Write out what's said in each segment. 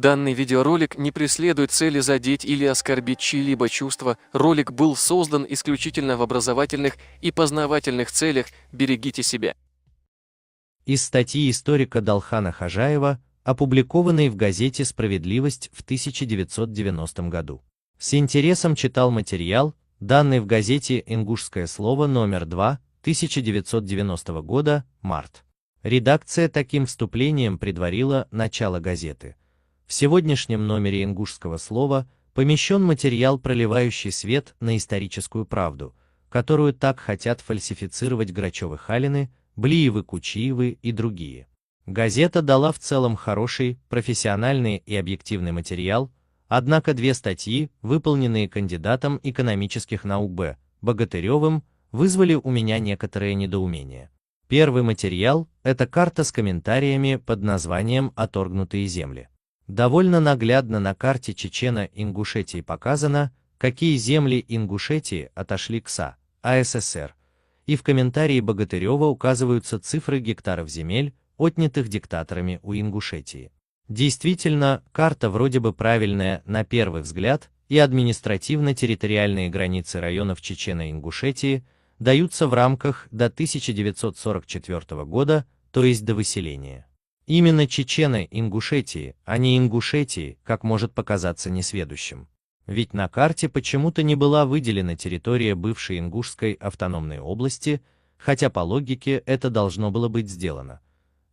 Данный видеоролик не преследует цели задеть или оскорбить чьи-либо чувства. Ролик был создан исключительно в образовательных и познавательных целях. Берегите себя. Из статьи историка Далхана Хожаева, опубликованной в газете «Справедливость» в 1990 году. С интересом читал материал, данный в газете «Ингушское слово» номер 2, 1990 года, март. Редакция таким вступлением предварила начало газеты. В сегодняшнем номере «Ингушского слова» помещен материал, проливающий свет на историческую правду, которую так хотят фальсифицировать Грачевы-Халины, Блиевы-Кучиевы и другие. Газета дала в целом хороший, профессиональный и объективный материал, однако две статьи, выполненные кандидатом экономических наук Б. Богатыревым, вызвали у меня некоторое недоумение. Первый материал – это карта с комментариями под названием «Оторгнутые земли». Довольно наглядно на карте Чечено-Ингушетии показано, какие земли Ингушетии отошли к СССР, и в комментарии Богатырева указываются цифры гектаров земель, отнятых диктаторами у Ингушетии. Действительно, карта вроде бы правильная на первый взгляд, и административно-территориальные границы районов Чечено-Ингушетии даются в рамках до 1944 года, то есть до выселения. Именно Чечено-Ингушетии, а не Ингушетии, как может показаться несведущим. Ведь на карте почему-то не была выделена территория бывшей Ингушской автономной области, хотя по логике это должно было быть сделано.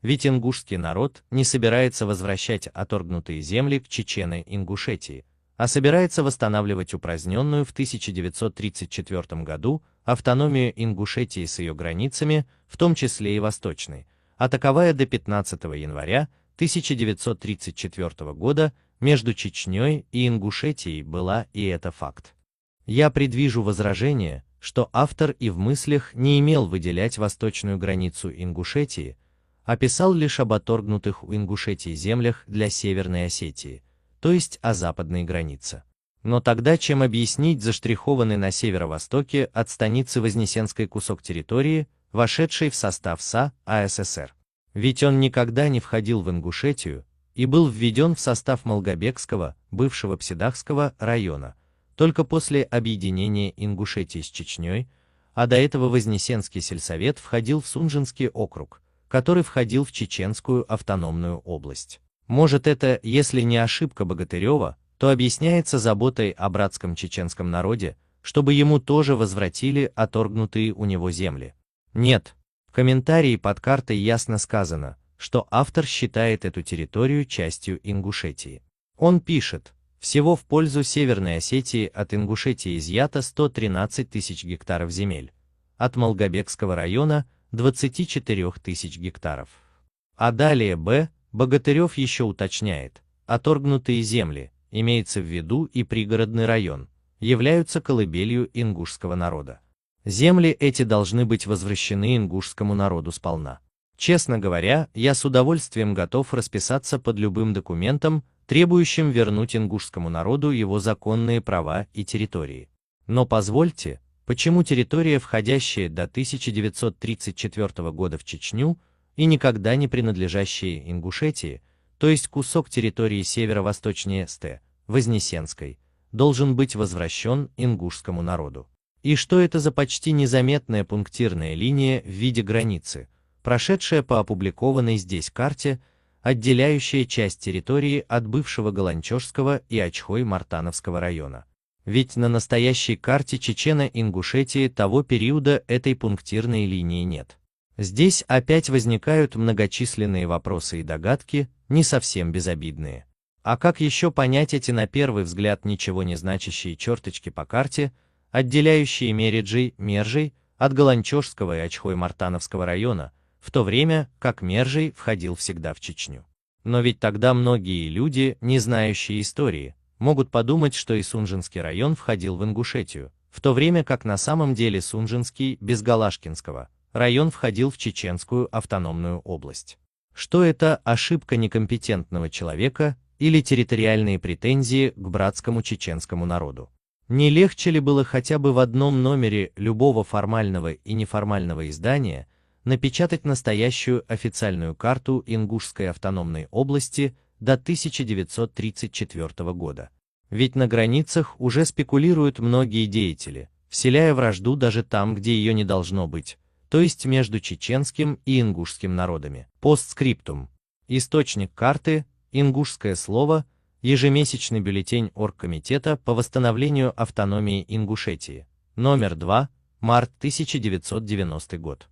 Ведь ингушский народ не собирается возвращать оторгнутые земли к Чечено-Ингушетии, а собирается восстанавливать упраздненную в 1934 году автономию Ингушетии с ее границами, в том числе и восточной, а таковая до 15 января 1934 года между Чечней и Ингушетией была, и это факт. Я предвижу возражение, что автор и в мыслях не имел выделять восточную границу Ингушетии, а писал лишь об оторгнутых у Ингушетии землях для Северной Осетии, то есть о западной границе. Но тогда чем объяснить заштрихованный на северо-востоке от станицы Вознесенской кусок территории, вошедший в состав СССР? Ведь он никогда не входил в Ингушетию и был введен в состав Малгобекского, бывшего Псидахского района, только после объединения Ингушетии с Чечней, а до этого Вознесенский сельсовет входил в Сунжинский округ, который входил в Чеченскую автономную область. Может, это, если не ошибка Богатырева, то объясняется заботой о братском чеченском народе, чтобы ему тоже возвратили оторгнутые у него земли. Нет, в комментарии под картой ясно сказано, что автор считает эту территорию частью Ингушетии. Он пишет: всего в пользу Северной Осетии от Ингушетии изъято 113 тысяч гектаров земель, от Малгобекского района 24 тысяч гектаров. А далее Б. Богатырев еще уточняет: оторгнутые земли, имеется в виду и пригородный район, являются колыбелью ингушского народа. Земли эти должны быть возвращены ингушскому народу сполна. Честно говоря, я с удовольствием готов расписаться под любым документом, требующим вернуть ингушскому народу его законные права и территории. Но позвольте, почему территория, входящая до 1934 года в Чечню и никогда не принадлежащая Ингушетии, то есть кусок территории северо-восточнее Вознесенской, должен быть возвращен ингушскому народу? И что это за почти незаметная пунктирная линия в виде границы, прошедшая по опубликованной здесь карте, отделяющая часть территории от бывшего Галанчожского и Ачхой-Мартановского района? Ведь на настоящей карте Чечено-Ингушетии того периода этой пунктирной линии нет. Здесь опять возникают многочисленные вопросы и догадки, не совсем безобидные. А как еще понять эти на первый взгляд ничего не значащие черточки по карте, отделяющие Мерджей от Галанчожского и Ачхой-Мартановского района, в то время как Мерджей входил всегда в Чечню? Но ведь тогда многие люди, не знающие истории, могут подумать, что и Сунжинский район входил в Ингушетию, в то время как на самом деле Сунжинский, без Галашкинского, район входил в Чеченскую автономную область. Что это ошибка некомпетентного человека или территориальные претензии к братскому чеченскому народу? Не легче ли было хотя бы в одном номере любого формального и неформального издания напечатать настоящую официальную карту Ингушской автономной области до 1934 года. Ведь на границах уже спекулируют многие деятели, вселяя вражду даже там, где ее не должно быть, то есть между чеченским и ингушским народами. Постскриптум. Источник карты, ингушское слово, ежемесячный бюллетень Оргкомитета по восстановлению автономии Ингушетии. Номер 2, март 1990 год.